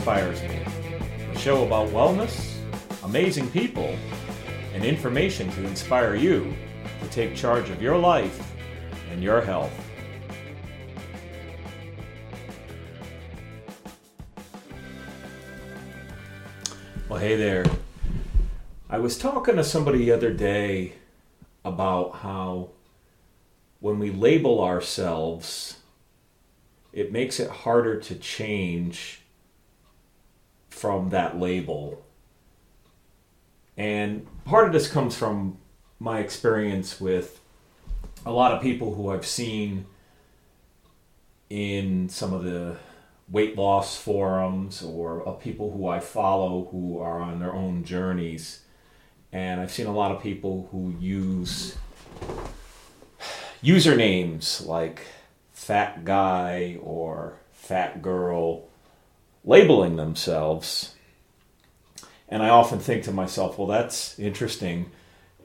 Inspires Me, a show about wellness, amazing people, and information to inspire you to take charge of your life and your health. Well, hey there. I was talking to somebody the other day about how when we label ourselves, it makes it harder to change from that label. And part of this comes from my experience with a lot of people who I've seen in some of the weight loss forums or people who I follow who are on their own journeys. And I've seen a lot of people who use usernames like fat guy or fat girl, labeling themselves. And I often think to myself, well, that's interesting.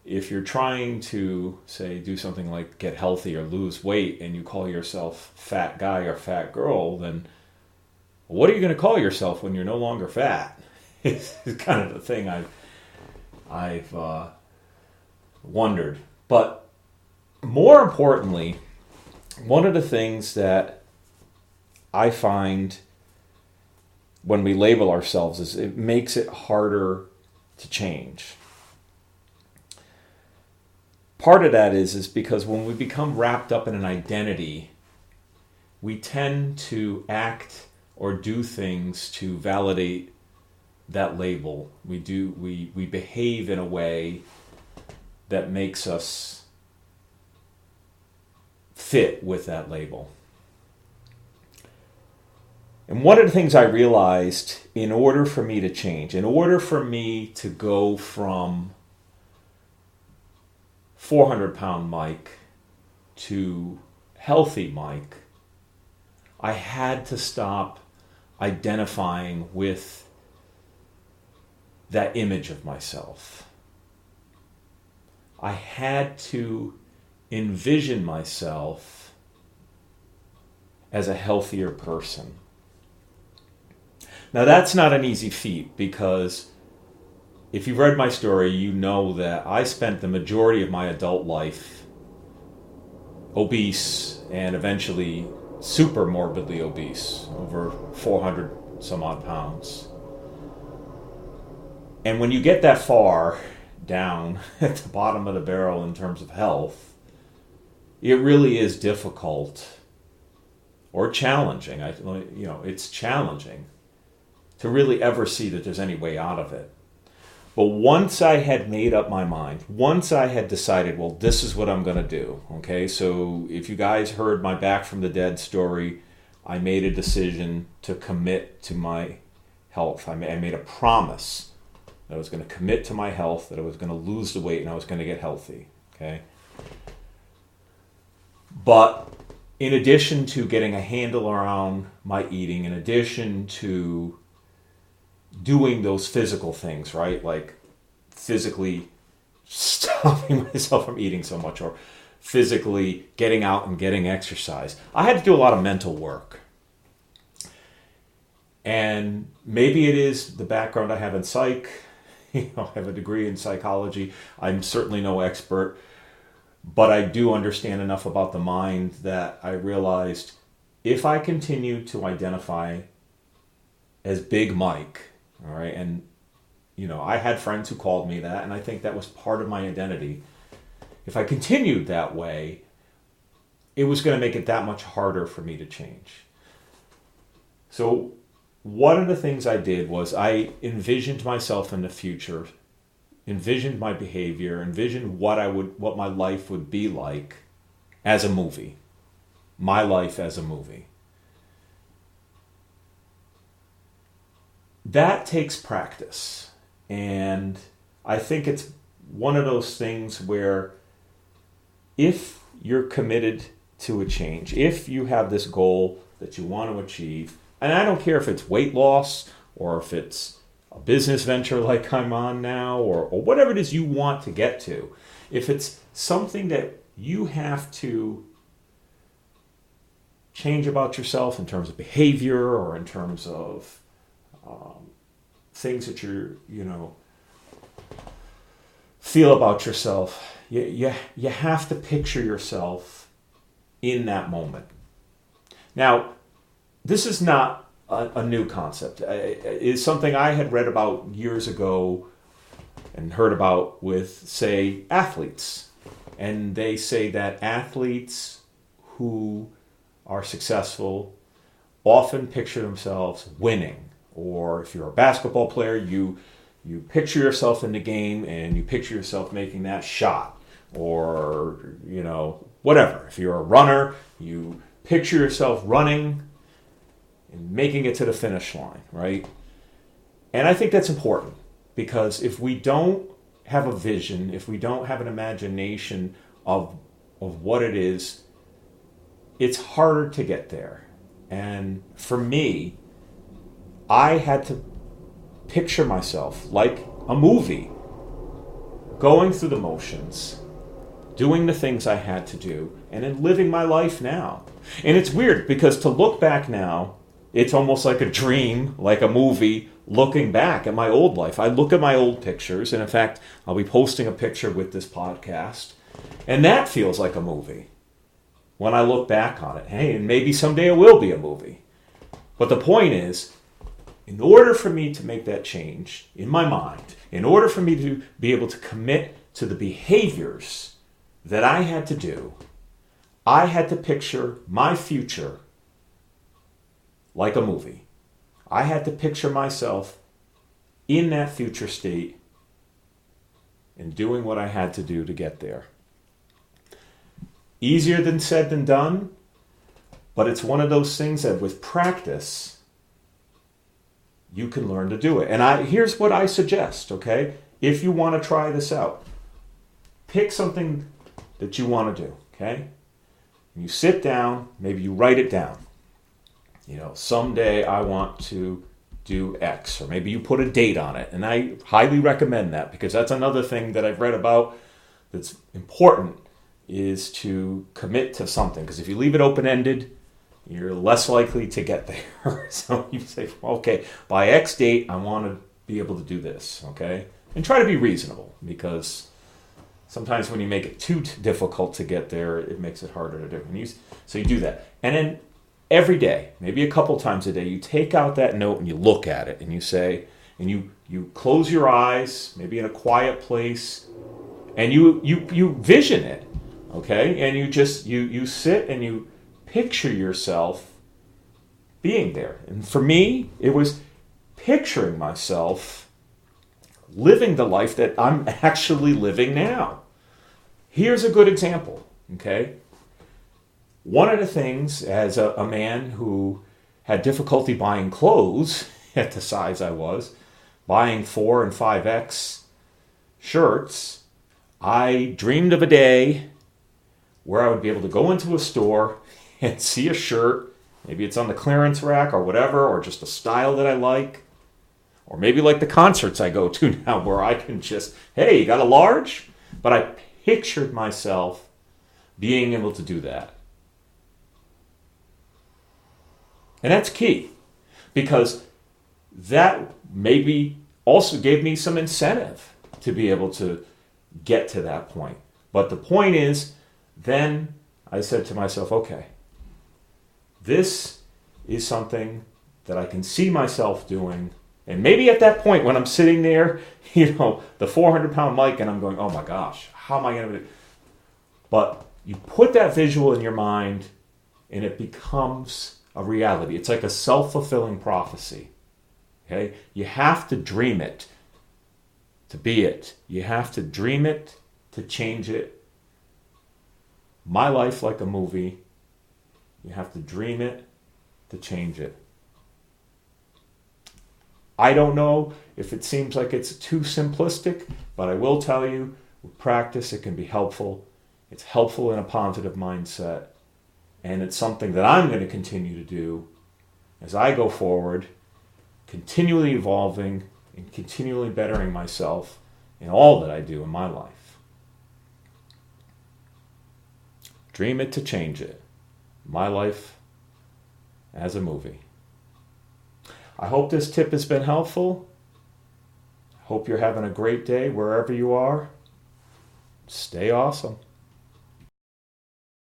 If you're trying to, say, do something like get healthy or lose weight and you call yourself fat guy or fat girl, then what are you going to call yourself when you're no longer fat? It's kind of the thing I've wondered. But more importantly, one of the things that I find when we label ourselves is it makes it harder to change. Part of that is because when we become wrapped up in an identity, we tend to act or do things to validate that label. We behave in a way that makes us fit with that label. And one of the things I realized, in order for me to change, in order for me to go from 400-pound Mike to healthy Mike, I had to stop identifying with that image of myself. I had to envision myself as a healthier person. Now that's not an easy feat, because if you've read my story, you know that I spent the majority of my adult life obese and eventually super morbidly obese, over 400 some odd pounds. And when you get that far down at the bottom of the barrel in terms of health, it really is difficult or challenging. It's challenging to really ever see that there's any way out of it. But once I had made up my mind, once I had decided, well, this is what I'm going to do, okay? So if you guys heard my Back from the Dead story, I made a decision to commit to my health. I made a promise that I was going to commit to my health, that I was going to lose the weight, and I was going to get healthy, okay? But in addition to getting a handle around my eating, in addition to doing those physical things, right? Like physically stopping myself from eating so much, or physically getting out and getting exercise, I had to do a lot of mental work. And maybe it is the background I have in psych. I have a degree in psychology. I'm certainly no expert, but I do understand enough about the mind that I realized if I continue to identify as Big Mike, all right, and I had friends who called me that, and I think that was part of my identity. If I continued that way, it was going to make it that much harder for me to change. So one of the things I did was I envisioned myself in the future, envisioned my behavior, envisioned what my life would be like as a movie. My life as a movie. That takes practice, and I think it's one of those things where if you're committed to a change, if you have this goal that you want to achieve, and I don't care if it's weight loss or if it's a business venture like I'm on now, or whatever it is you want to get to, if it's something that you have to change about yourself in terms of behavior or in terms of things that feel about yourself. You have to picture yourself in that moment. Now, this is not a new concept. It's something I had read about years ago and heard about with, say, athletes. And they say that athletes who are successful often picture themselves winning. Or if you're a basketball player, you picture yourself in the game and you picture yourself making that shot. Or, whatever. If you're a runner, you picture yourself running and making it to the finish line, right? And I think that's important, because if we don't have a vision, if we don't have an imagination of what it is, it's harder to get there. And for me, I had to picture myself like a movie, going through the motions, doing the things I had to do, and then living my life now. And it's weird, because to look back now, it's almost like a dream, like a movie, looking back at my old life. I look at my old pictures, and in fact, I'll be posting a picture with this podcast, and that feels like a movie when I look back on it. Hey, and maybe someday it will be a movie. But the point is, in order for me to make that change in my mind, in order for me to be able to commit to the behaviors that I had to do, I had to picture my future like a movie. I had to picture myself in that future state and doing what I had to do to get there. Easier than said than done, but it's one of those things that with practice, you can learn to do it. And here's what I suggest, okay? If you want to try this out, pick something that you want to do, okay? You sit down, maybe you write it down. Someday I want to do X, or maybe you put a date on it. And I highly recommend that, because that's another thing that I've read about that's important, is to commit to something. Because if you leave it open-ended, you're less likely to get there. So you say, okay, by X date, I want to be able to do this, okay? And try to be reasonable, because sometimes when you make it too difficult to get there, it makes it harder to do. So you do that. And then every day, maybe a couple times a day, you take out that note and you look at it and you say, and you close your eyes, maybe in a quiet place, and you vision it, okay? And you sit and you picture yourself being there. And for me, it was picturing myself living the life that I'm actually living now. Here's a good example, okay? One of the things, as a man who had difficulty buying clothes at the size I was, buying 4 and 5X shirts, I dreamed of a day where I would be able to go into a store and see a shirt, maybe it's on the clearance rack or whatever, or just a style that I like, or maybe like the concerts I go to now where I can just, hey, you got a large? But I pictured myself being able to do that. And that's key, because that maybe also gave me some incentive to be able to get to that point. But the point is, then I said to myself, okay, this is something that I can see myself doing. And maybe at that point when I'm sitting there, the 400-pound mic, and I'm going, oh my gosh, how am I going to do it? But you put that visual in your mind and it becomes a reality. It's like a self-fulfilling prophecy. Okay? You have to dream it to be it. You have to dream it to change it. My life like a movie. You have to dream it to change it. I don't know if it seems like it's too simplistic, but I will tell you, with practice, it can be helpful. It's helpful in a positive mindset. And it's something that I'm going to continue to do as I go forward, continually evolving and continually bettering myself in all that I do in my life. Dream it to change it. My life as a movie. I hope this tip has been helpful. Hope you're having a great day wherever you are. Stay awesome.